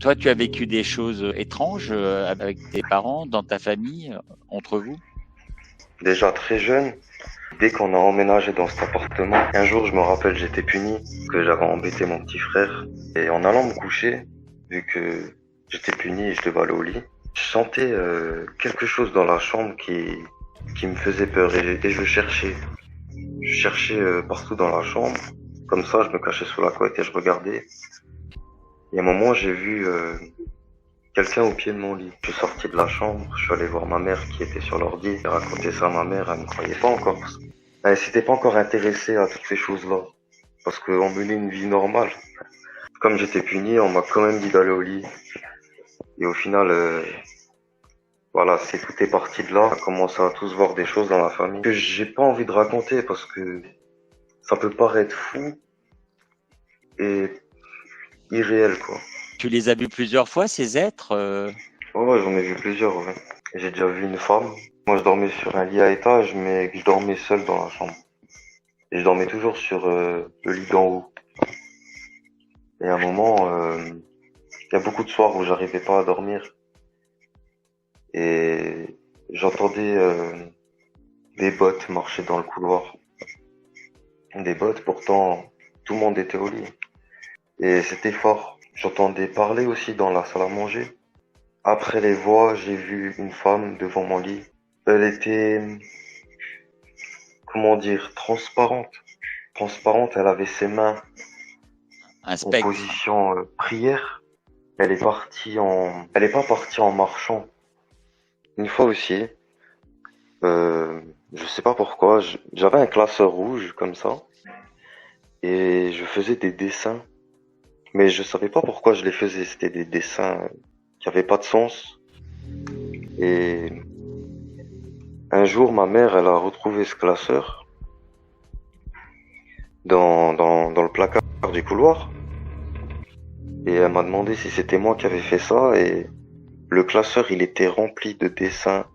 Toi, tu as vécu des choses étranges avec tes parents, dans ta famille, entre vous? Déjà très jeune, dès qu'on a emménagé dans cet appartement, un jour je me rappelle j'étais puni, que j'avais embêté mon petit frère. Et en allant me coucher, vu que j'étais puni et je devais aller au lit, je sentais quelque chose dans la chambre qui me faisait peur et je cherchais. Je cherchais partout dans la chambre. Comme ça, je me cachais sous la couette et je regardais. Et à un moment, j'ai vu quelqu'un au pied de mon lit. Je suis sorti de la chambre, je suis allé voir ma mère qui était sur l'ordi. J'ai raconté ça à ma mère, elle ne croyait pas encore. Elle s'était pas encore intéressée à toutes ces choses-là. Parce qu'on menait une vie normale. Comme j'étais puni, on m'a quand même dit d'aller au lit. Et au final, voilà, c'est tout est parti de là. On a commencé à tous voir des choses dans la famille que j'ai pas envie de raconter parce que ça peut paraître fou et irréel, quoi. Tu les as vus plusieurs fois, ces êtres? Ouais, ouais, j'en ai vu plusieurs, ouais. J'ai déjà vu une femme. Moi, je dormais sur un lit à étage, mais je dormais seul dans la chambre. Et je dormais toujours sur le lit d'en haut. Et à un moment, il y a beaucoup de soirs où j'arrivais pas à dormir. Et j'entendais des bottes marcher dans le couloir. Des bottes, pourtant, tout le monde était au lit. Et c'était fort. J'entendais parler aussi dans la salle à manger. Après les voix, j'ai vu une femme devant mon lit. Elle était, comment dire, transparente. Transparente, elle avait ses mains Un en spectre? position prière. Elle est pas partie en marchant. Une fois aussi, je sais pas pourquoi, j'avais un classeur rouge comme ça et je faisais des dessins, mais je savais pas pourquoi je les faisais. C'était des dessins qui avaient pas de sens. Et un jour, ma mère, elle a retrouvé ce classeur dans le placard du couloir et elle m'a demandé si c'était moi qui avais fait ça et le classeur, il était rempli de dessins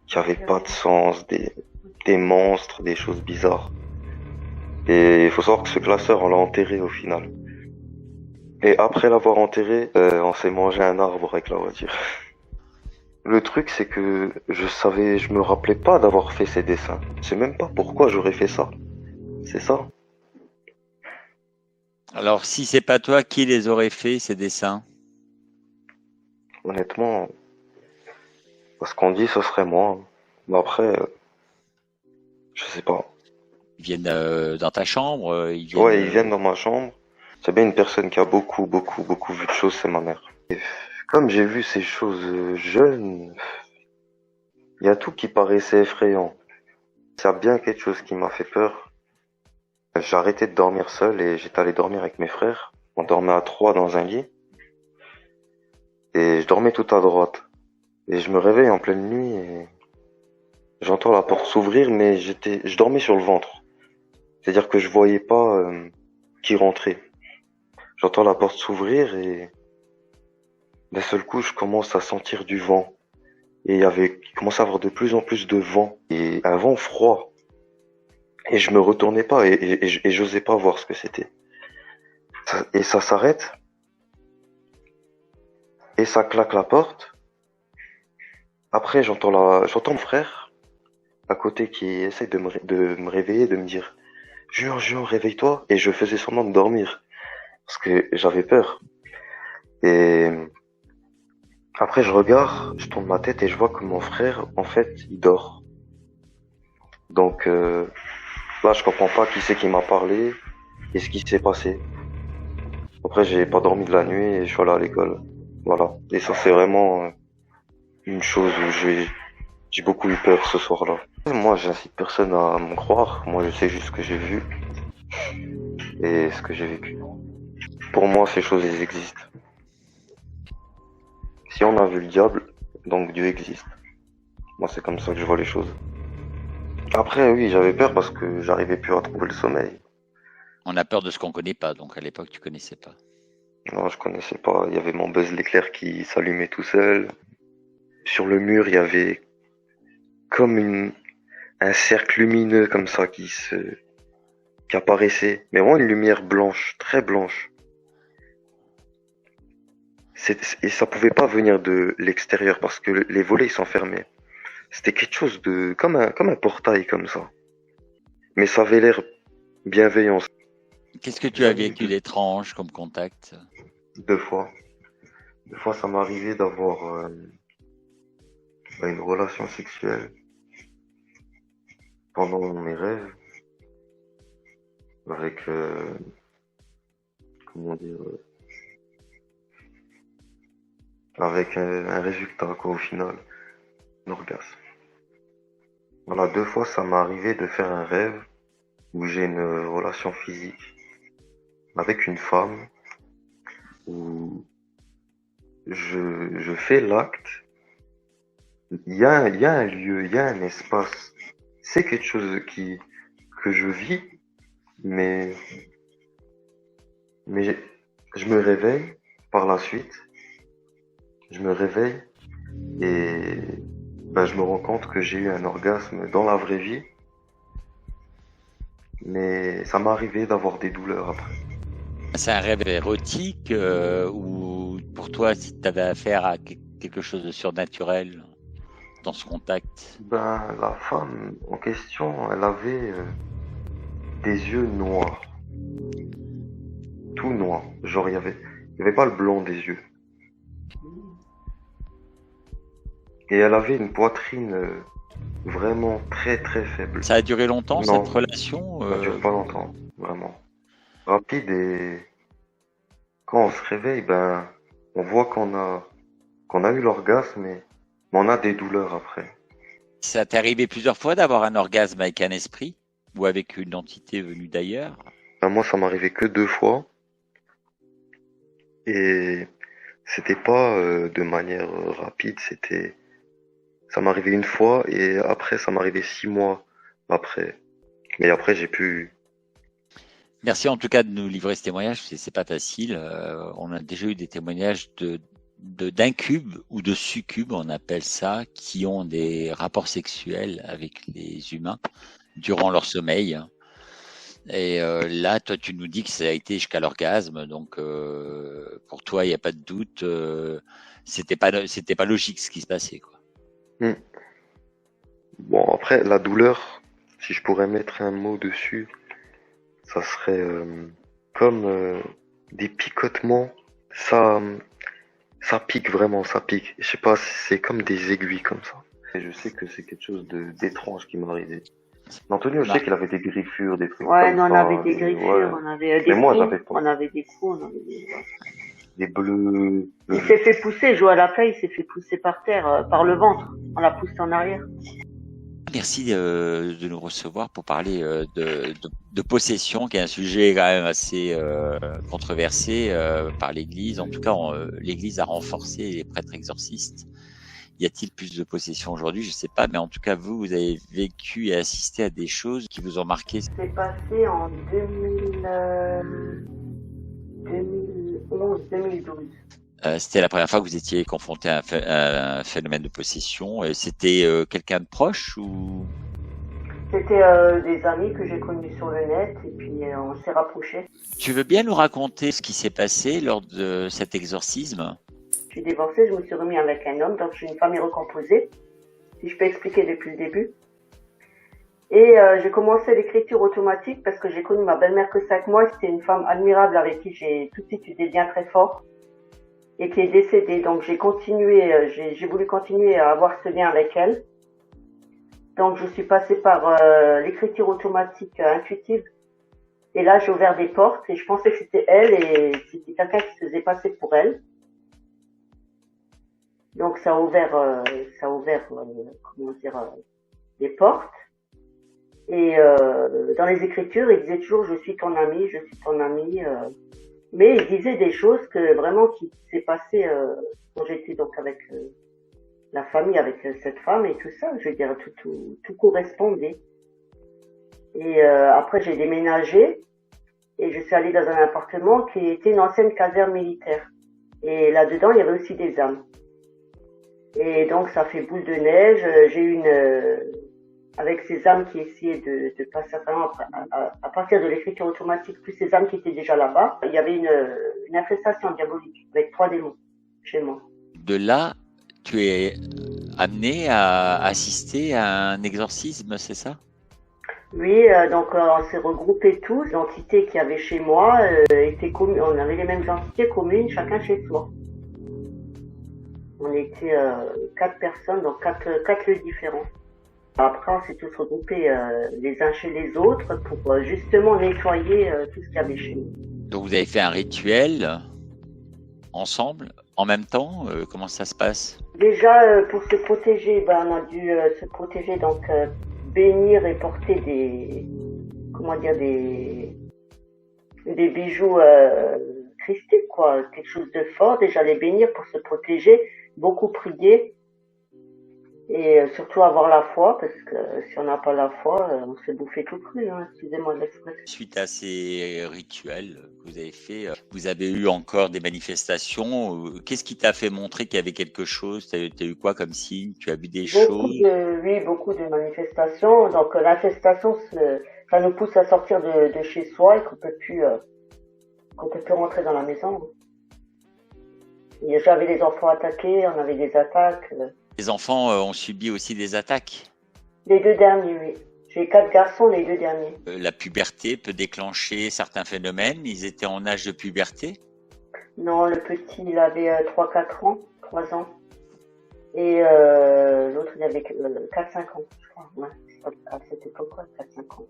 qui avaient pas de sens, des monstres, des choses bizarres. Et il faut savoir que ce classeur, on l'a enterré au final. Et après l'avoir enterré, on s'est mangé un arbre avec la voiture. Le truc, c'est que je me rappelais pas d'avoir fait ces dessins. Je sais même pas pourquoi j'aurais fait ça. C'est ça. Alors, si c'est pas toi, qui les aurait fait, ces dessins? Honnêtement, ce qu'on dit, ce serait moi. Mais après, je sais pas. Ils viennent dans ta chambre, ils viennent. Ouais, ils viennent dans ma chambre. C'est bien une personne qui a beaucoup vu de choses, c'est ma mère. Et comme j'ai vu ces choses jeunes, il y a tout qui paraissait effrayant. C'est bien quelque chose qui m'a fait peur. J'ai arrêté de dormir seul et j'étais allé dormir avec mes frères. On dormait à trois dans un lit et je dormais tout à droite. Et je me réveille en pleine nuit et j'entends la porte s'ouvrir, mais je dormais sur le ventre. C'est-à-dire que je voyais pas qui rentrait. J'entends la porte s'ouvrir et d'un seul coup, je commence à sentir du vent. Et il commençait à avoir de plus en plus de vent et un vent froid. Et je me retournais pas et j'osais pas voir ce que c'était. Et ça s'arrête et ça claque la porte. Après, j'entends mon frère à côté qui essaye de me réveiller, de me dire, jure, réveille-toi. Et je faisais semblant de dormir parce que j'avais peur. Et après, je regarde, je tourne ma tête et je vois que mon frère, en fait, il dort. Donc là, je comprends pas qui c'est qui m'a parlé et ce qui s'est passé. Après, j'ai pas dormi de la nuit et je suis allé à l'école. Voilà. Et ça, c'est vraiment une chose où j'ai beaucoup eu peur ce soir-là. Moi, j'incite personne à me croire. Moi, je sais juste ce que j'ai vu et ce que j'ai vécu. Pour moi, ces choses, elles existent. Si on a vu le diable, donc Dieu existe. Moi, c'est comme ça que je vois les choses. Après, oui, j'avais peur parce que j'arrivais plus à trouver le sommeil. On a peur de ce qu'on connaît pas, donc à l'époque, tu connaissais pas. Non, je connaissais pas. Il y avait mon Buzz l'éclair qui s'allumait tout seul. Sur le mur, il y avait comme un cercle lumineux comme ça qui apparaissait. Mais vraiment une lumière blanche, très blanche. Et ça pouvait pas venir de l'extérieur parce que les volets ils sont fermés. C'était quelque chose de comme un portail comme ça. Mais ça avait l'air bienveillant. Qu'est-ce que tu as Jamais eu vécu d'étrange comme contact? deux fois. Deux fois, ça m'est arrivé d'avoir une relation sexuelle pendant mes rêves avec comment dire avec un résultat quoi au final, un orgasme. Voilà, deux fois, ça m'est arrivé de faire un rêve où j'ai une relation physique avec une femme où je fais l'acte. Il y a un lieu, il y a un espace. C'est quelque chose que je vis, mais, mais je me réveille par la suite. Je me réveille et ben, je me rends compte que j'ai eu un orgasme dans la vraie vie, mais ça m'est arrivé d'avoir des douleurs après. C'est un rêve érotique ou pour toi, si tu avais affaire à quelque chose de surnaturel dans ce contact? Ben, la femme en question, elle avait des yeux noirs, tout noir. Genre, il y avait pas le blanc des yeux. Et elle avait une poitrine vraiment très très faible. Ça a duré longtemps, Non, cette relation? ça dure pas longtemps, vraiment. Rapide et quand on se réveille, ben, on voit qu'on a eu l'orgasme, mais on a des douleurs après. Ça t'est arrivé plusieurs fois d'avoir un orgasme avec un esprit ou avec une entité venue d'ailleurs? Ben, moi, ça m'arrivait que deux fois et c'était pas de manière rapide, ça m'arrivait une fois et après, ça m'arrivait 6 mois après. Mais après, j'ai pu. Merci en tout cas de nous livrer ce témoignage, c'est pas facile. On a déjà eu des témoignages d'incubes ou de succubes, on appelle ça, qui ont des rapports sexuels avec les humains durant leur sommeil. Et là, toi, tu nous dis que ça a été jusqu'à l'orgasme, donc pour toi, il n'y a pas de doute, c'était pas logique ce qui se passait, quoi. Hmm. Bon, après, la douleur, si je pourrais mettre un mot dessus, ça serait comme des picotements. Ça, ça pique vraiment, ça pique. Je sais pas, c'est comme des aiguilles comme ça. Et je sais que c'est quelque chose d'étrange qui m'est arrivé. Antonio, je Non. sais qu'il avait des griffures, des trucs Ouais, comme nous on ça. avait des griffures, Ouais. on avait Mais des moi, coups, j'avais pas. on avait des coups, on avait des... ouais. Des bleus. Il s'est fait pousser, jouer à la play, il s'est fait pousser par terre, par le ventre. On l'a poussé en arrière. Merci de nous recevoir pour parler de possession, qui est un sujet quand même assez controversé par l'Église. En tout cas, l'Église a renforcé les prêtres exorcistes. Y a-t-il plus de possession aujourd'hui? Je sais pas, mais en tout cas, vous avez vécu et assisté à des choses qui vous ont marqué. C'est passé en 2011-2012. C'était la première fois que vous étiez confronté à un phénomène de possession. C'était quelqu'un de proche ou? C'était des amis que j'ai connus sur le net et puis on s'est rapprochés. Tu veux bien nous raconter ce qui s'est passé lors de cet exorcisme? Je suis divorcée, je me suis remis avec un homme, donc j'ai une famille recomposée, si je peux expliquer depuis le début. Et j'ai commencé l'écriture automatique parce que j'ai connu ma belle-mère que 5 mois. C'était une femme admirable avec qui j'ai tout de suite eu des liens très forts et qui est décédée. Donc j'ai continué, j'ai voulu continuer à avoir ce lien avec elle. Donc je suis passée par l'écriture automatique intuitive. Et là j'ai ouvert des portes et je pensais que c'était elle et c'était quelqu'un qui se faisait passer pour elle. Donc ça a ouvert comment dire, des portes. Et dans les écritures, il disait toujours je suis ton ami, je suis ton ami. Mais il disait des choses que vraiment qui s'est passé quand j'étais donc avec la famille, avec cette femme et tout ça. Je veux dire tout correspondait. Et après j'ai déménagé et je suis allée dans un appartement qui était une ancienne caserne militaire. Et là-dedans il y avait aussi des âmes. Et donc ça fait boule de neige. J'ai eu avec ces âmes qui essayaient de passer à partir de l'écriture automatique, plus ces âmes qui étaient déjà là-bas, il y avait une infestation diabolique avec 3 démons. chez moi. De là, tu es amené à assister à un exorcisme, c'est ça? Oui, donc on s'est regroupés tous. L'entité qu'il y avait chez moi était commune. On avait les mêmes entités communes, chacun chez soi. On était 4 personnes, donc quatre lieux différents. Après, on s'est tous regroupés les uns chez les autres pour justement nettoyer tout ce qu'il y avait chez nous. Donc vous avez fait un rituel ensemble, en même temps? Comment ça se passe? Déjà, pour se protéger, ben, on a dû se protéger, donc bénir et porter des bijoux christiques, quoi, quelque chose de fort. Déjà les bénir pour se protéger, beaucoup prier et surtout avoir la foi, parce que si on n'a pas la foi, on se bouffer tout cru, hein, excusez-moi de l'expression. Suite à ces rituels que vous avez faits, vous avez eu encore des manifestations. Qu'est-ce qui t'a fait montrer qu'il y avait quelque chose? T'as eu quoi comme signe? Tu as vu des choses? Oui, beaucoup de manifestations. Donc l'infestation, ça nous pousse à sortir de chez soi et qu'on peut plus rentrer dans la maison. J'avais des enfants attaqués, on avait des attaques. Les enfants ont subi aussi des attaques. Les 2 derniers, oui. J'ai 4 garçons, les 2 derniers. La puberté peut déclencher certains phénomènes. Ils étaient en âge de puberté. Non, le petit, il avait 3-4 ans, 3 ans. Et l'autre, il avait 4-5 ans, je crois. Ouais, à cette époque-là, 4-5 ans.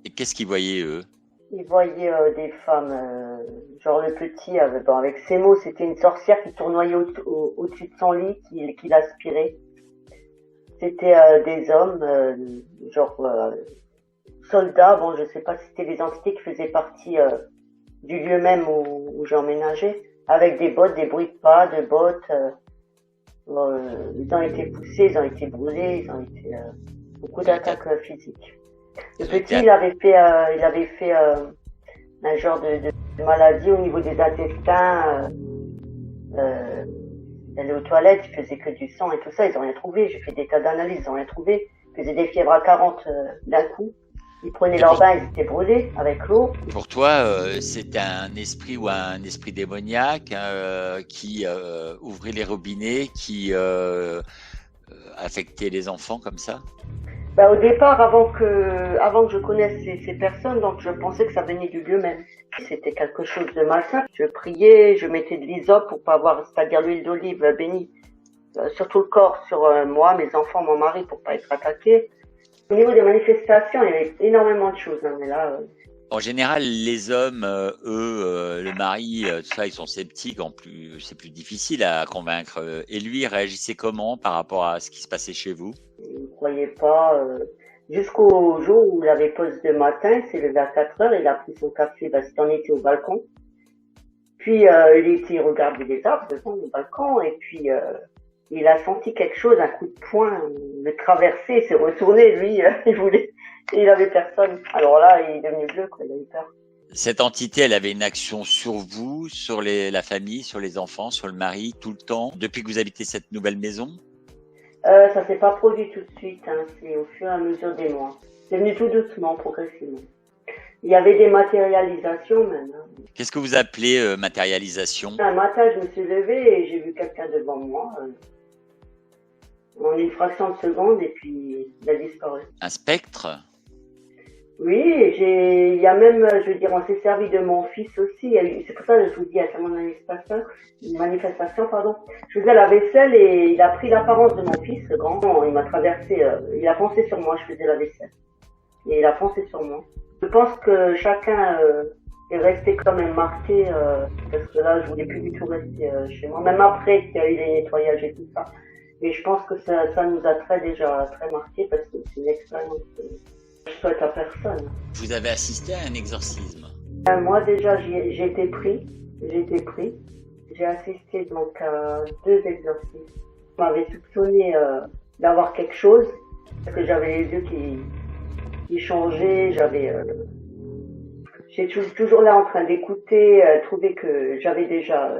Et qu'est-ce qu'ils voyaient, eux? Il voyait des femmes, genre le petit, avec ses mots, c'était une sorcière qui tournoyait au-dessus de son lit, qui l'aspirait. C'était des hommes, soldats, bon je sais pas si c'était des entités qui faisaient partie du lieu même où j'ai emménagé, avec des bottes, des bruits de pas, de bottes. Ils ont été poussés, ils ont été brûlés, ils ont été beaucoup d'attaques physiques. Le petit, il avait fait un genre de maladie au niveau des intestins. Il allait aux toilettes, il faisait que du sang et tout ça. Ils ont rien trouvé. J'ai fait des tas d'analyses, ils ont rien trouvé. Ils faisaient des fièvres à 40 d'un coup. Ils prenaient leur bain, ils étaient brûlés avec l'eau. Pour toi, c'était un esprit ou un esprit démoniaque qui ouvrait les robinets, qui affectait les enfants comme ça? Au départ, avant que je connaisse ces personnes, donc je pensais que ça venait du lieu même. C'était quelque chose de malsain. Je priais, je mettais de l'hysope pour pas avoir, c'est-à-dire l'huile d'olive bénie, sur tout le corps, sur moi, mes enfants, mon mari, pour pas être attaqué. Au niveau des manifestations, il y avait énormément de choses, hein, mais là. En général, les hommes, eux, le mari, tout ça, ils sont sceptiques. En plus, c'est plus difficile à convaincre. Et lui, il réagissait comment par rapport à ce qui se passait chez vous? Il ne croyait pas. Jusqu'au jour où il avait pause de matin, c'est levé à 4 heures, il a pris son café, c'était on était au balcon. Puis il regardait les arbres devant le balcon et puis il a senti quelque chose, un coup de poing, le traverser, il s'est retourné, lui, il avait personne. Alors là, il est devenu bleu, quoi, il a eu peur. Cette entité, elle avait une action sur vous, sur la famille, sur les enfants, sur le mari, tout le temps, depuis que vous habitez cette nouvelle maison? Ça s'est pas produit tout de suite, hein, c'est au fur et à mesure des mois. C'est venu tout doucement, progressivement. Il y avait des matérialisations même. Hein. Qu'est-ce que vous appelez matérialisation? Un matin, je me suis levée et j'ai vu quelqu'un devant moi, en une fraction de seconde, et puis il a disparu. Un spectre? Oui, il y a même, je veux dire, on s'est servi de mon fils aussi. C'est pour ça que je vous dis, à sa manifestation, pardon. Je faisais la vaisselle et il a pris l'apparence de mon fils, le grand. Il m'a traversé, il a foncé sur moi, je faisais la vaisselle. Et il a foncé sur moi. Je pense que chacun est resté quand même marqué, parce que là, je voulais plus du tout rester chez moi. Même après qu'il y a eu les nettoyages et tout ça. Mais je pense que ça nous a déjà très marqué parce que c'est une expérience que je souhaite à personne. Vous avez assisté à un exorcisme? Moi déjà j'ai été pris. J'ai assisté donc à 2 exorcismes. On m'avait soupçonné d'avoir quelque chose parce que j'avais les yeux qui changeaient. J'étais toujours là en train d'écouter, trouver que j'avais déjà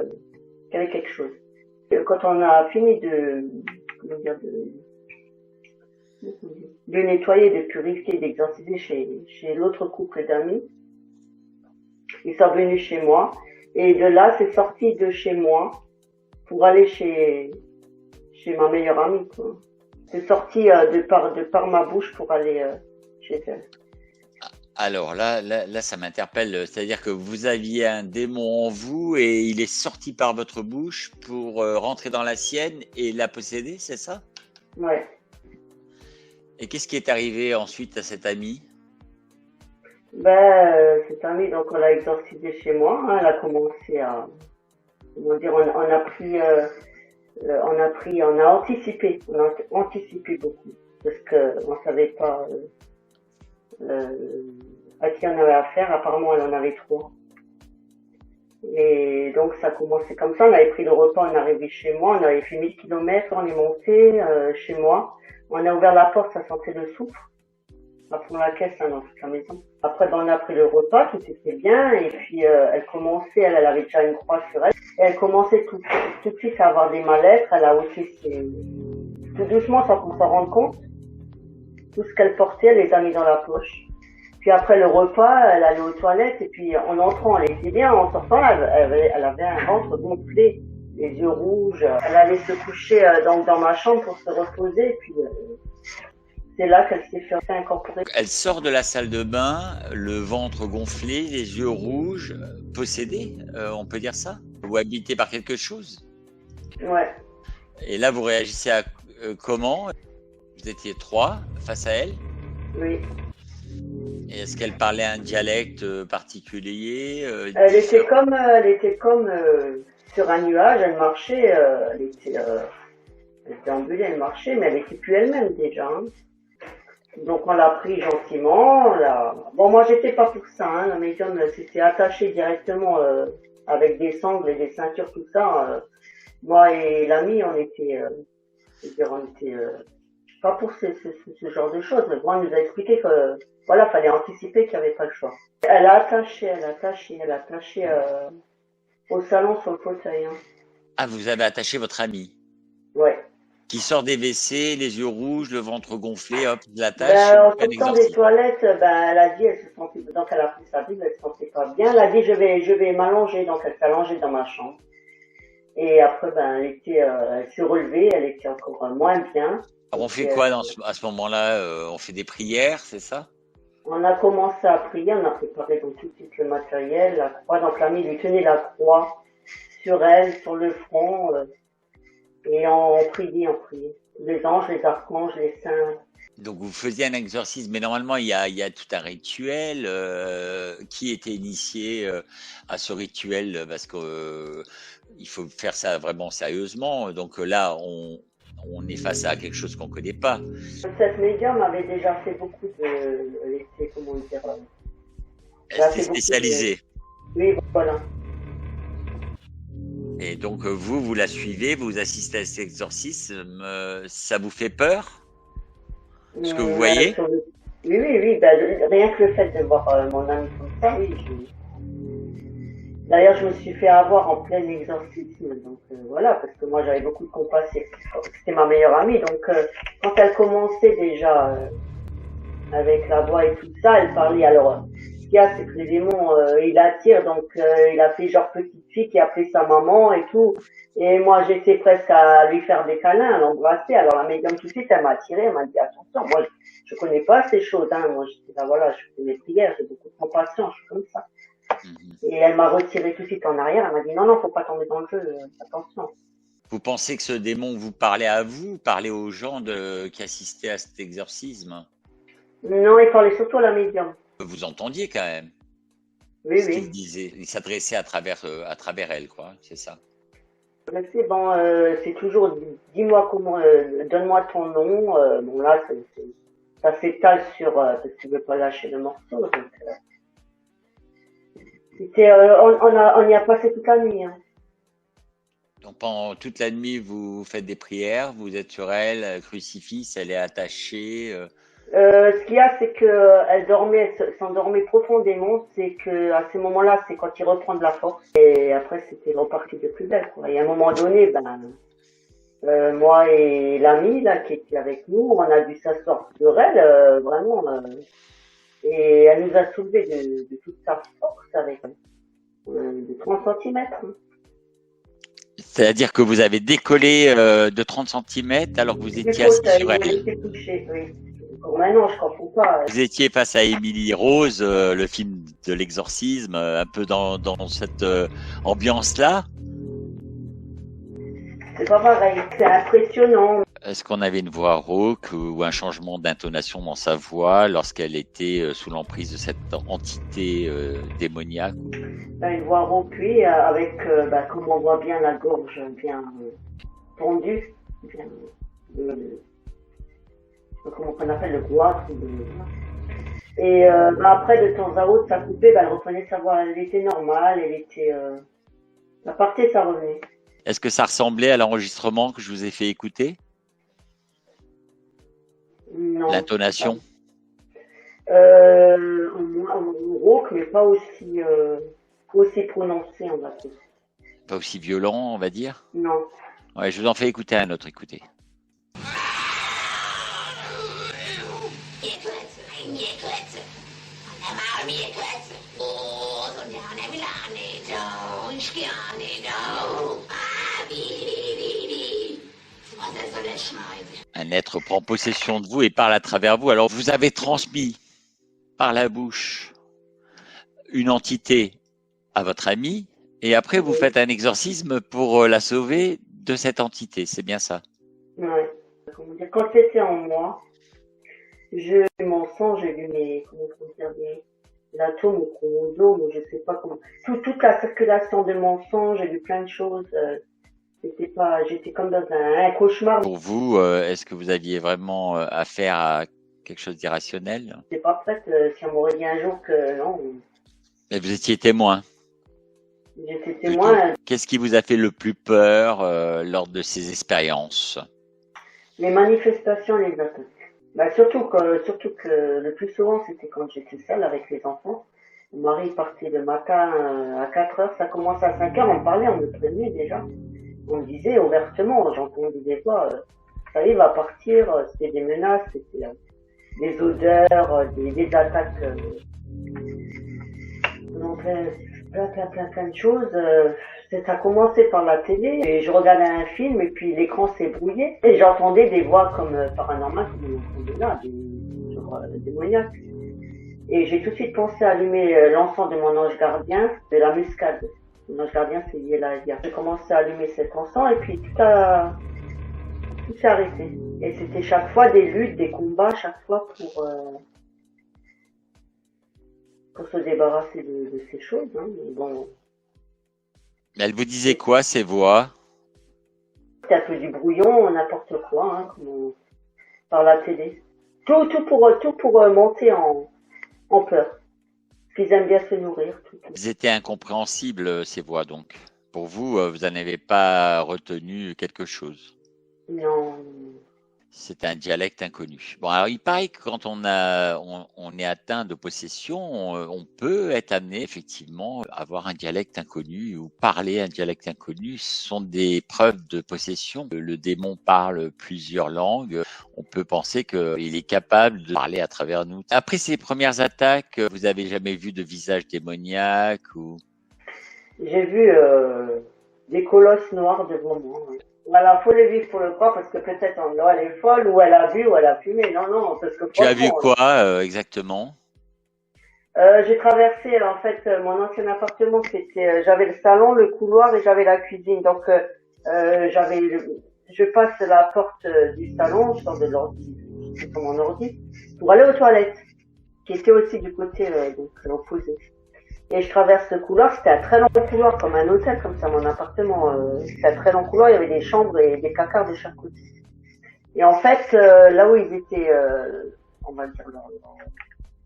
qu'il y avait quelque chose. Quand on a fini de nettoyer, de purifier, d'exorciser chez l'autre couple d'amis, ils sont venus chez moi et de là c'est sorti de chez moi pour aller chez ma meilleure amie, quoi. C'est sorti de par ma bouche pour aller chez elle. Alors là, ça m'interpelle. C'est-à-dire que vous aviez un démon en vous et il est sorti par votre bouche pour rentrer dans la sienne et la posséder, c'est ça? Ouais. Et qu'est-ce qui est arrivé ensuite à cette amie? Cette amie, donc on l'a exorcisée chez moi, hein, elle a commencé à, comment dire, on a anticipé beaucoup, parce que on savait pas à qui on avait affaire. Apparemment, elle en avait trois. Et donc ça a commencé comme ça. On avait pris le repas, on est arrivé chez moi, on avait fait 1000 kilomètres, on est monté chez moi. On a ouvert la porte, ça sentait le soufre. À fond la caisse, hein, dans toute la maison. Après, on a pris le repas, tout était bien. Et puis elle commençait, elle avait déjà une croix sur elle. Et elle commençait tout de suite à avoir des mal-être. Elle a aussi tout doucement, sans qu'on s'en rende compte. Tout ce qu'elle portait, elle les a mis dans la poche. Puis après le repas, elle allait aux toilettes et puis en entrant, elle était bien. En sortant, elle avait un ventre gonflé, les yeux rouges. Elle allait se coucher donc dans ma chambre pour se reposer. Et puis c'est là qu'elle s'est fait incorporer. Elle sort de la salle de bain, le ventre gonflé, les yeux rouges, possédée, on peut dire ça? Ou habitée par quelque chose? Ouais. Et là, vous réagissez à comment? Vous étiez trois face à elle? Oui. Et est-ce qu'elle parlait un dialecte particulier? Elle était comme sur un nuage. Elle marchait. Elle déambulait, elle marchait, mais elle était plus elle-même déjà. Hein. Donc on l'a pris gentiment. Bon, moi j'étais pas pour ça. Hein. La médium s'était attachée directement avec des sangles et des ceintures, tout ça. Moi et l'ami, on était pas pour ce genre de choses. Mais bon, elle nous a expliqué que voilà, fallait anticiper qu'il n'y avait pas le choix. Elle a attaché au salon sur le fauteuil. Hein. Ah, vous avez attaché votre amie? Ouais. Qui sort des WC, les yeux rouges, le ventre gonflé, hop, il l'attache. En sortant des toilettes, elle a dit, elle se sentait, donc elle a pris sa Bible, elle se sentait pas bien. Elle a dit, je vais m'allonger, donc elle s'est allongée dans ma chambre. Et après, elle s'est relevée, elle était encore moins bien. Alors on fait quoi à ce moment-là? On fait des prières, c'est ça? On a commencé à prier, on a préparé donc tout de suite le matériel, la croix. Donc l'ami lui tenait la croix sur elle, sur le front, et on priait. Les anges, les archanges, les saints. Donc vous faisiez un exorcisme, mais normalement il y a tout un rituel. Qui était initié à ce rituel? Parce que il faut faire ça vraiment sérieusement. Donc là, on est face à quelque chose qu'on connaît pas. Cette médium avait déjà fait beaucoup elle était, comment dire, elle était spécialisée. Oui, voilà. Et donc vous la suivez, vous assistez à cet exorcisme, ça vous fait peur? Ce que vous voyez? Oui. Rien que le fait de voir mon ami comme ça, oui. D'ailleurs, je me suis fait avoir en plein exorcisme, donc voilà, parce que moi j'avais beaucoup de compassion. C'était ma meilleure amie, donc quand elle commençait déjà avec la voix et tout ça, elle parlait. Alors, ce qu'il y a, c'est que les démons, il attire, donc il a fait genre petite fille qui a appelé sa maman et tout. Et moi, j'étais presque à lui faire des câlins, à l'embrasser. Alors la médium tout de suite, elle m'a attirée, elle m'a dit attention, moi je connais pas ces choses, hein. Moi j'étais là, voilà, je fais mes prières, j'ai beaucoup de compassion, je suis comme ça. Et elle m'a retiré tout de suite en arrière, elle m'a dit non, faut pas tomber dans le jeu, attention. Vous pensez que ce démon vous parlait à vous, parlait aux gens qui assistaient à cet exorcisme? Non, il parlait surtout à la médium. Vous entendiez quand même? Oui, ce qu'il disait. Il s'adressait à travers elle, quoi, c'est ça. C'est bon, c'est toujours dis-moi comment, donne-moi ton nom. Bon là, ça s'étale sur parce que tu veux pas lâcher le morceau. Donc, on y a passé toute la nuit. Hein. Donc pendant toute la nuit, vous faites des prières, vous êtes sur elle, crucifix, elle est attachée. Ce qu'il y a, c'est que elle s'endormait profondément. C'est que à ces moments-là, c'est quand il reprend de la force. Et après, c'était reparti de plus belle. Quoi. Et à un moment donné, moi et l'ami là qui était avec nous, on a dû s'asseoir sur elle, vraiment. Et elle nous a soulevés de toute sa force avec de 30 cm. C'est-à-dire que vous avez décollé de 30 centimètres alors que vous Du étiez assis fauteuil, sur où elle. elle était couchée, oui. Bon, maintenant, je comprends pas. Vous étiez face à Émilie Rose, le film de l'exorcisme, un peu dans cette ambiance-là. C'est pas pareil. C'est impressionnant. Est-ce qu'on avait une voix rauque ou un changement d'intonation dans sa voix lorsqu'elle était sous l'emprise de cette entité démoniaque? Une voix rauque, oui, avec, comme on voit bien, la gorge bien tendue. Bien, comment on appelle le goitre. Et après, de temps à autre, ça coupait, elle reprenait sa voix. Elle était normale, elle était... ça partait, ça revenait. Est-ce que ça ressemblait à l'enregistrement que je vous ai fait écouter? Non. L'intonation? En rauque, mais pas aussi prononcé, on va dire. Pas aussi violent, on va dire? Non. Ouais, je vous en fais écouter un autre, écoutez. Un être prend possession de vous et parle à travers vous. Alors vous avez transmis par la bouche une entité à votre ami et après vous faites un exorcisme pour la sauver de cette entité. C'est bien ça? Ouais. Comment dire, quand c'était en moi, j'ai vu mon sang, j'ai vu mes atomes ou chromosomes, ou je sais pas comment. Toute la circulation de mon sang, j'ai vu plein de choses. J'étais comme dans un cauchemar. Pour vous, est-ce que vous aviez vraiment affaire à quelque chose d'irrationnel? J'étais pas prête, si on m'aurait dit un jour que non. Et vous étiez témoin? J'étais témoin. Qu'est-ce qui vous a fait le plus peur lors de ces expériences? Les manifestations, les attaques. Surtout que le plus souvent, c'était quand j'étais seule avec les enfants. Mon mari partait le matin à 4 heures, ça commence à 5 heures, on parlait, on me prévenait déjà. On me disait ouvertement, j'entendais des voix, ça y est, il va partir, c'était des menaces, c'était des odeurs, des attaques, plein de choses. Ça a commencé par la télé, et je regardais un film, et puis l'écran s'est brouillé, et j'entendais des voix comme paranormales, comme on entendait là, des démoniaques. Et j'ai tout de suite pensé à allumer l'encens de mon ange gardien, de la muscade. Mon ange gardien, c'est lié là. J'ai commencé à allumer cet encens, et puis tout s'est arrêté. Et c'était chaque fois des luttes, des combats, chaque fois pour se débarrasser de ces choses. Hein. Mais bon. Elle vous disait quoi, ces voix? C'était un peu du brouillon, n'importe quoi, hein, par la télé. Tout pour monter en peur. Ils aiment bien se nourrir. Tout. Ils étaient incompréhensibles, ces voix, donc. Pour vous, vous n'en avez pas retenu quelque chose? Non. C'est un dialecte inconnu. Bon, alors il paraît que quand on est atteint de possession, on peut être amené effectivement à avoir un dialecte inconnu ou parler un dialecte inconnu. Ce sont des preuves de possession. Le démon parle plusieurs langues. On peut penser qu'il est capable de parler à travers nous. Après ces premières attaques, vous avez jamais vu de visage démoniaque ou? J'ai vu des colosses noirs devant moi. Ouais. Voilà, faut les vivre pour le croire parce que peut-être elle est folle ou elle a bu ou elle a fumé. Non, parce que Tu as vu quoi exactement? J'ai traversé en fait mon ancien appartement. J'avais le salon, le couloir et j'avais la cuisine. Donc je passe la porte du salon, je sors de l'ordi, sur mon ordi, pour aller aux toilettes, qui était aussi du côté donc opposé. Et je traverse le couloir, c'était un très long couloir, comme un hôtel, comme ça, mon appartement. C'était un très long couloir, il y avait des chambres et des placards de chaque côté. Et en fait, là où ils étaient, on va dire,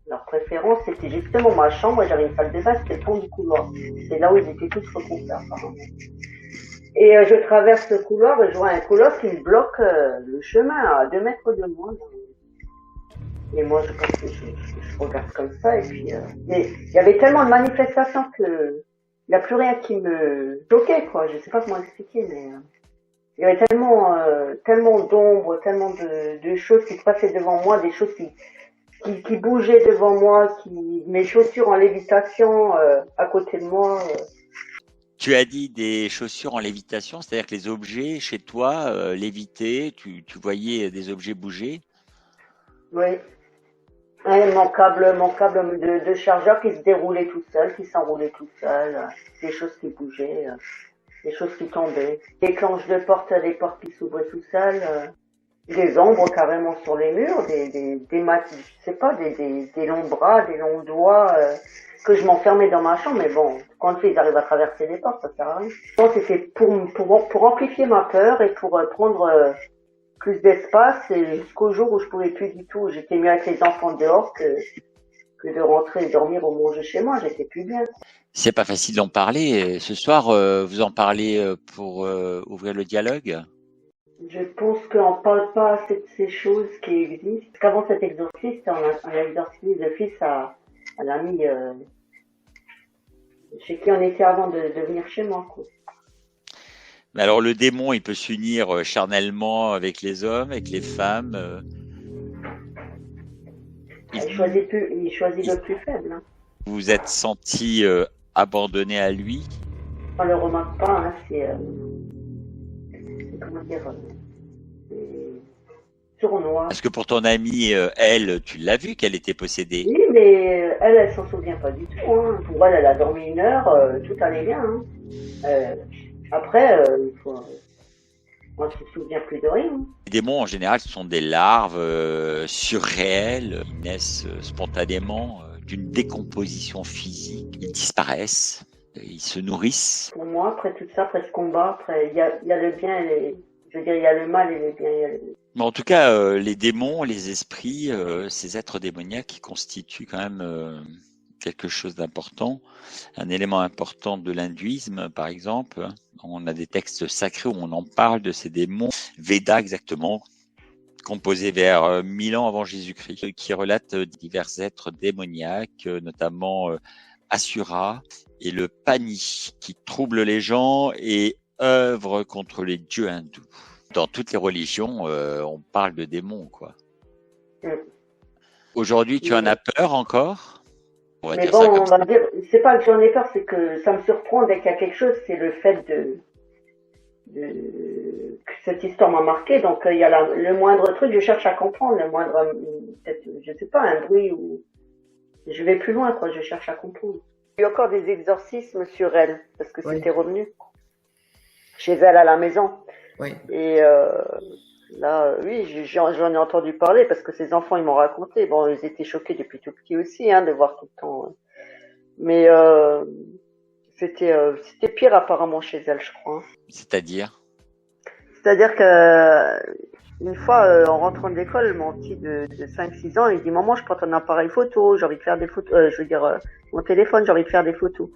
leur préférence, c'était justement ma chambre, et j'avais une salle de bain, c'était le fond du couloir. C'est là où ils étaient tous regroupés, apparemment. Et je traverse le couloir, et je vois un colosse qui me bloque le chemin à 2 mètres de moi. Et moi, je regarde comme ça, et puis, mais il y avait tellement de manifestations que il n'y a plus rien qui me bloquait, quoi. Je sais pas comment expliquer, mais il y avait tellement d'ombres, tellement de choses qui se passaient devant moi, des choses qui bougeaient devant moi, mes chaussures en lévitation à côté de moi. Tu as dit des chaussures en lévitation, c'est-à-dire que les objets chez toi lévitaient, tu voyais des objets bouger. Oui. Et mon câble de chargeur qui se déroulait tout seul, qui s'enroulait tout seul, des choses qui bougeaient, des choses qui tombaient. Des planches de porte, des portes qui s'ouvraient tout seules, des ombres carrément sur les murs, des je sais pas, des longs bras, des longs doigts, que je m'enfermais dans ma chambre, mais bon, quand ils arrivent à traverser les portes, ça sert à rien. Donc c'était pour amplifier ma peur et pour prendre plus d'espace, et jusqu'au jour où je pouvais plus du tout, j'étais mieux avec les enfants dehors que de rentrer et dormir ou manger chez moi, j'étais plus bien. C'est pas facile d'en parler. Ce soir, vous en parlez pour ouvrir le dialogue? Je pense qu'on parle pas assez de ces choses qui existent. Parce qu'avant cet exorciste, on a exorcisé le fils à l'ami chez qui on était avant de venir chez moi, quoi. Mais alors le démon, il peut s'unir charnellement avec les hommes, avec les femmes. Il choisit le plus faible, hein. Vous vous êtes senti abandonné à lui? On le remarque pas, hein, c'est comment dire, sournois. Parce que pour ton amie, elle, tu l'as vu qu'elle était possédée. Oui, mais elle s'en souvient pas du tout, hein. Pour elle, elle a dormi 1 heure, tout allait bien, hein. Après, on se souvient plus de rien. Les démons, en général, ce sont des larves surréelles. Ils naissent spontanément d'une décomposition physique. Ils disparaissent. Ils se nourrissent. Pour moi, après tout ça, après ce combat, après, il y a le bien et je veux dire, il y a le mal et le bien. Mais en tout cas, les démons, les esprits, ces êtres démoniaques qui constituent quand même quelque chose d'important, un élément important de l'hindouisme, par exemple. On a des textes sacrés où on en parle de ces démons, Védas exactement, composés vers 1000 ans avant Jésus-Christ, qui relatent divers êtres démoniaques, notamment Asura et le Pani, qui troublent les gens et œuvrent contre les dieux hindous. Dans toutes les religions, on parle de démons, quoi. Aujourd'hui, tu en as peur encore? Mais bon, on va dire, c'est pas que j'en ai peur, c'est que ça me surprend dès qu'il y a quelque chose, c'est le fait que cette histoire m'a marqué, donc il y a le moindre truc, je cherche à comprendre, le moindre, peut-être, je sais pas, un bruit ou, je vais plus loin, quoi, je cherche à comprendre. Il y a encore des exorcismes sur elle, parce que c'était revenu. Chez elle à la maison. Oui. Et, là, oui, j'en ai entendu parler parce que ces enfants, ils m'ont raconté. Bon, ils étaient choqués depuis tout petit aussi, hein, de voir tout le temps. Mais c'était pire apparemment chez elle, je crois. C'est-à-dire que une fois, en rentrant de l'école, mon petit de 5-6 ans, il dit maman, je prends ton appareil photo, j'ai envie de faire des photos. Je veux dire, mon téléphone, j'ai envie de faire des photos.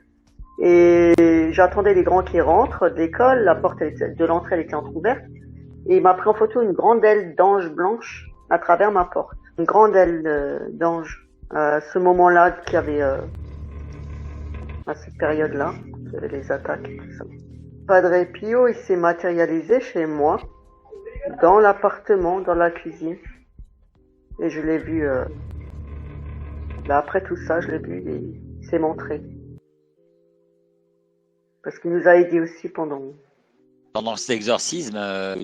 Et j'attendais les grands qui rentrent de l'école, la porte de l'entrée elle était entrouverte. Et il m'a pris en photo une grande aile d'ange blanche à travers ma porte. Une grande aile d'ange. À ce moment-là, qu'il y avait, à cette période-là, il y avait les attaques et tout ça. Padre Pio, il s'est matérialisé chez moi, dans l'appartement, dans la cuisine. Et je l'ai vu, là, après tout ça, je l'ai vu et il s'est montré. Parce qu'il nous a aidés aussi pendant cet exorcisme,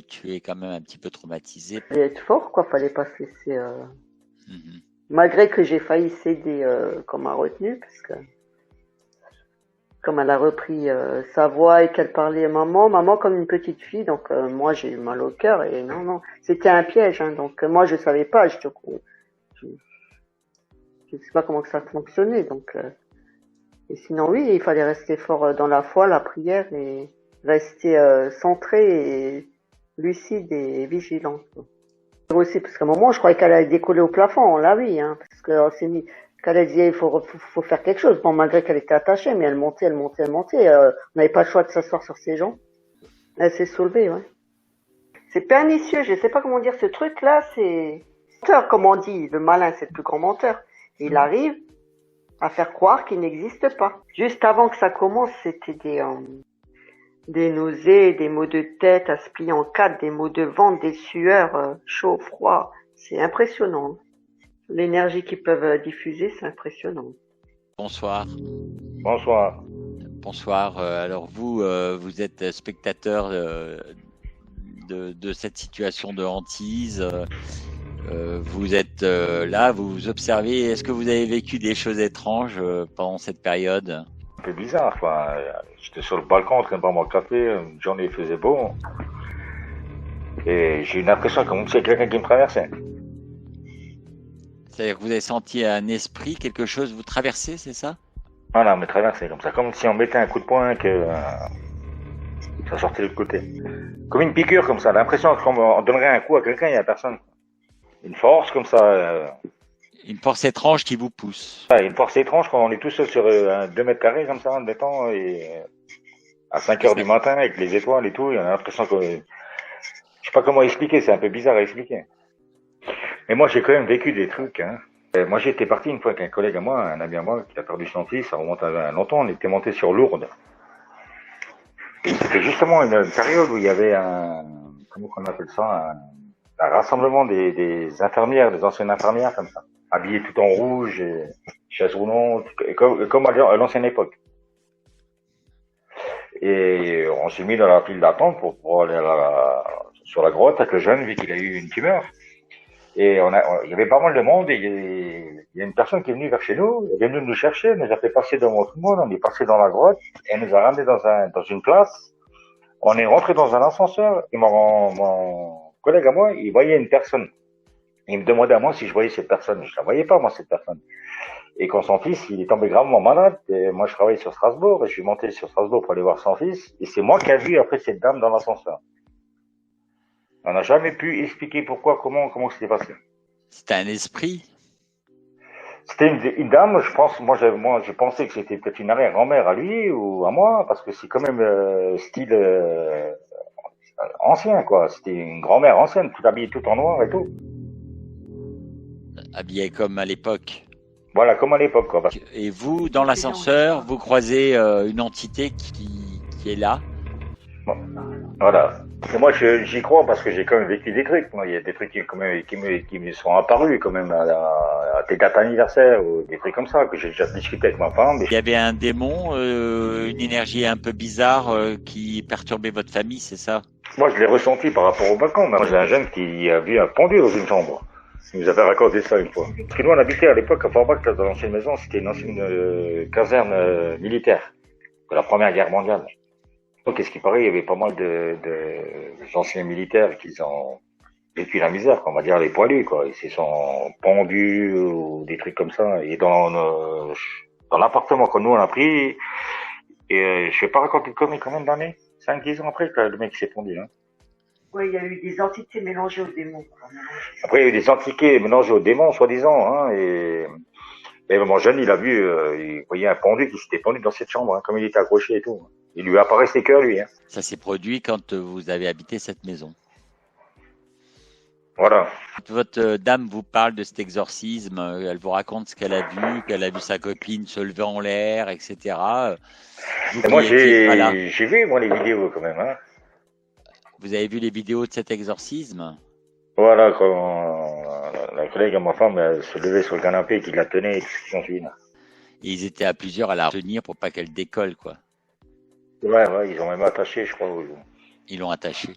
tu es quand même un petit peu traumatisé. Fallait être fort, quoi. Fallait pas se laisser. Malgré que j'ai failli céder comme un retenu, parce que comme elle a repris sa voix et qu'elle parlait maman comme une petite fille, donc moi j'ai eu mal au cœur et non, c'était un piège, hein, donc moi je savais pas, je sais pas comment que ça fonctionnait, donc et sinon oui, il fallait rester fort dans la foi, la prière et rester centré et lucide et vigilant. Aussi, parce qu'à un moment, je croyais qu'elle allait décoller au plafond, on l'a vu, hein, parce qu'on s'est mis, qu'elle disait, il faut faire quelque chose. Bon, malgré qu'elle était attachée, mais elle montait. On n'avait pas le choix de s'asseoir sur ses jambes. Elle s'est soulevée, ouais. C'est pernicieux, je sais pas comment dire ce truc-là, c'est menteur, comme on dit. Le malin, c'est le plus grand menteur. Et il arrive à faire croire qu'il n'existe pas. Juste avant que ça commence, c'était des nausées, des maux de tête à se plier en quatre, des maux de ventre, des sueurs, chaud, froid. C'est impressionnant. L'énergie qu'ils peuvent diffuser, c'est impressionnant. Bonsoir. Bonsoir. Bonsoir. Alors vous, vous êtes spectateur de cette situation de hantise. Vous êtes là, vous observez. Est-ce que vous avez vécu des choses étranges pendant cette période? Un peu bizarre, quoi. J'étais sur le balcon en train de boire mon café, une journée il faisait beau, et j'ai eu l'impression comme si c'était quelqu'un qui me traversait. C'est-à-dire que vous avez senti un esprit, quelque chose vous traverser, c'est ça? Voilà, me traversait comme ça, comme si on mettait un coup de poing que ça sortait de l'autre côté. Comme une piqûre comme ça, l'impression qu'on donnerait un coup à quelqu'un et à personne. Une force comme ça, Une force étrange qui vous pousse. une force étrange quand on est tout seul sur 2 mètres carrés comme ça, en étant, et à 5 heures du matin avec les étoiles et tout, et on a l'impression que, je sais pas comment expliquer, c'est un peu bizarre à expliquer. Mais moi j'ai quand même vécu des trucs, hein. Moi j'étais parti une fois avec un collègue à moi, un ami à moi, qui a perdu son fils, ça remonte à longtemps, on était monté sur Lourdes. Et c'était justement une période où il y avait comment qu'on appelle ça, un rassemblement des infirmières, des anciennes infirmières comme ça, habillées tout en rouge, et chaises roulantes, comme à l'ancienne époque. Et on s'est mis dans la file d'attente pour aller sur la grotte avec le jeune, vu qu'il a eu une tumeur. Et il y avait pas mal de monde, et il y a une personne qui est venue vers chez nous, elle est venue nous chercher, elle nous a fait passer devant tout le monde, on est passé dans la grotte, elle nous a ramené dans une place, on est rentré dans un ascenseur, et mon collègue à moi, il voyait une personne. Il me demandait à moi si je voyais cette personne. Je la voyais pas, moi, cette personne. Et quand son fils, il est tombé gravement malade, et moi je travaillais sur Strasbourg, et je suis monté sur Strasbourg pour aller voir son fils, et c'est moi qui ai vu après cette dame dans l'ascenseur. On n'a jamais pu expliquer pourquoi, comment c'était passé. C'était un esprit? C'était une dame, je pense, moi je pensais que c'était peut-être une arrière-grand-mère à lui ou à moi, parce que c'est quand même style ancien, quoi. C'était une grand-mère ancienne, tout habillée tout en noir et tout. Habillé comme à l'époque. Voilà, comme à l'époque, quoi. Et vous, dans l'ascenseur, vous croisez une entité qui est là? Bon, voilà. Et moi, j'y crois parce que j'ai quand même vécu des trucs. Moi, il y a des trucs qui me sont apparus quand même à tes dates anniversaires ou des trucs comme ça que j'ai déjà discuté avec ma femme. Il y avait un démon, une énergie un peu bizarre qui perturbait votre famille, c'est ça? Moi, je l'ai ressenti par rapport au balcon. Moi, j'ai un jeune qui a vu un pendu dans une chambre. Il nous avait raconté ça une fois. Parce que nous, on habitait à l'époque à Forbach, dans l'ancienne maison. C'était une ancienne caserne militaire de la Première Guerre mondiale. Donc, qu'est-ce qui paraît, il y avait pas mal de anciens militaires qui ont vécu la misère, on va dire les poilus, quoi. Ils se sont pendus ou des trucs comme ça. Et dans l'appartement que nous on a pris, et je vais pas raconter combien d'années, 5-10 ans après que le mec s'est pendu, hein. Ouais, il y a eu des entités mélangées aux démons, quoi. Après, il y a eu des entités mélangées aux démons, soi-disant, hein, et mon jeune, il a vu, il voyait un pendu qui s'était pendu dans cette chambre, hein, comme il était accroché et tout. Il lui apparaissait que lui, hein. Ça s'est produit quand vous avez habité cette maison. Voilà. Votre dame vous parle de cet exorcisme, elle vous raconte ce qu'elle a vu sa copine se lever en l'air, etc. Et moi, j'ai vu, moi, les vidéos, quand même, hein. Vous avez vu les vidéos de cet exorcisme? Voilà, quand la collègue à ma femme se levait sur le canapé, qu'il la tenait et tout ce qui s'ensuit. Et ils étaient à plusieurs à la retenir pour pas qu'elle décolle, quoi. Ouais, ils ont même attaché, je crois. Ils l'ont attachée.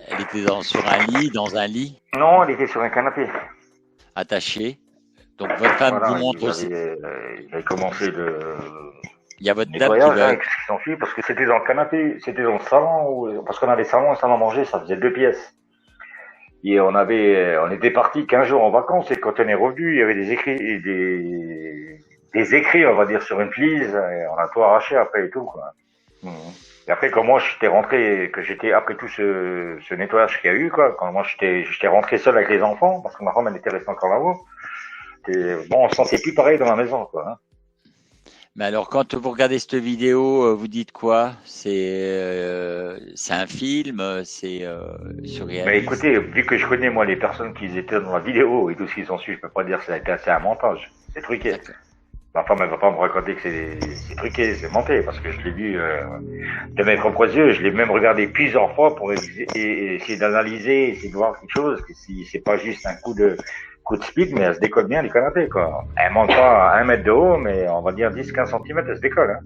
Elle était sur un lit, dans un lit? Non, elle était sur un canapé. Attachée. Donc votre femme vous montre aussi. Il avait commencé Il y a votre dame qui nettoyage, va... hein, qu'est-ce qui s'ensuit, parce que c'était dans le canapé, c'était dans le salon, parce qu'on avait salon et salle à manger, ça faisait 2 pièces. Et on était partis 15 jours en vacances, et quand on est revenu, il y avait des écrits, on va dire, sur une flise, et on a tout arraché après et tout, quoi. Et après, quand moi j'étais rentré, que j'étais après tout ce nettoyage qu'il y a eu, quoi, quand moi j'étais rentré seul avec les enfants, parce que ma femme elle était restée encore là-haut, et bon, on se sentait plus pareil dans la maison, quoi, hein. Mais alors, quand vous regardez cette vidéo, vous dites quoi? C'est un film, c'est surréaliste. Mais écoutez, vu que je connais moi les personnes qui étaient dans la vidéo et tout ce qu'ils ont su, je peux pas dire que ça a été assez un montage. C'est truqué. D'accord. Ma femme elle va pas me raconter que c'est truqué, c'est monté, parce que je l'ai vu de mes propres yeux, je l'ai même regardé plusieurs fois pour essayer d'analyser, essayer de voir quelque chose, que si c'est pas juste un coup de speed, mais elle se décolle bien les canapés, quoi. Elle monte pas à 1 mètre de haut, mais on va dire 10-15 cm, elle se décolle, hein.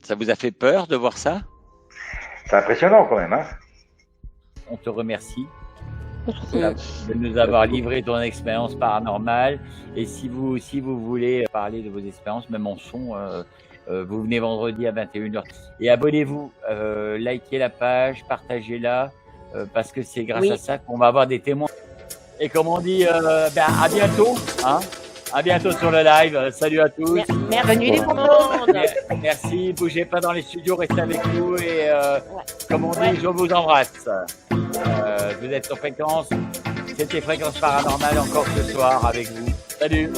Ça vous a fait peur de voir ça? C'est impressionnant quand même, hein. On te remercie de nous avoir livré ton expérience paranormale. Et si vous voulez parler de vos expériences, même en son, vous venez vendredi à 21h. Et abonnez-vous, likez la page, partagez-la, parce que c'est grâce à ça qu'on va avoir des témoins. Et comme on dit, à bientôt, hein. À bientôt sur le live. Salut à tous. Bienvenue les monde. Merci. Bougez pas dans les studios, restez avec nous et comme on dit, je vous embrasse. Vous êtes sur Fréquence. C'était Fréquence Paranormale encore ce soir avec vous. Salut.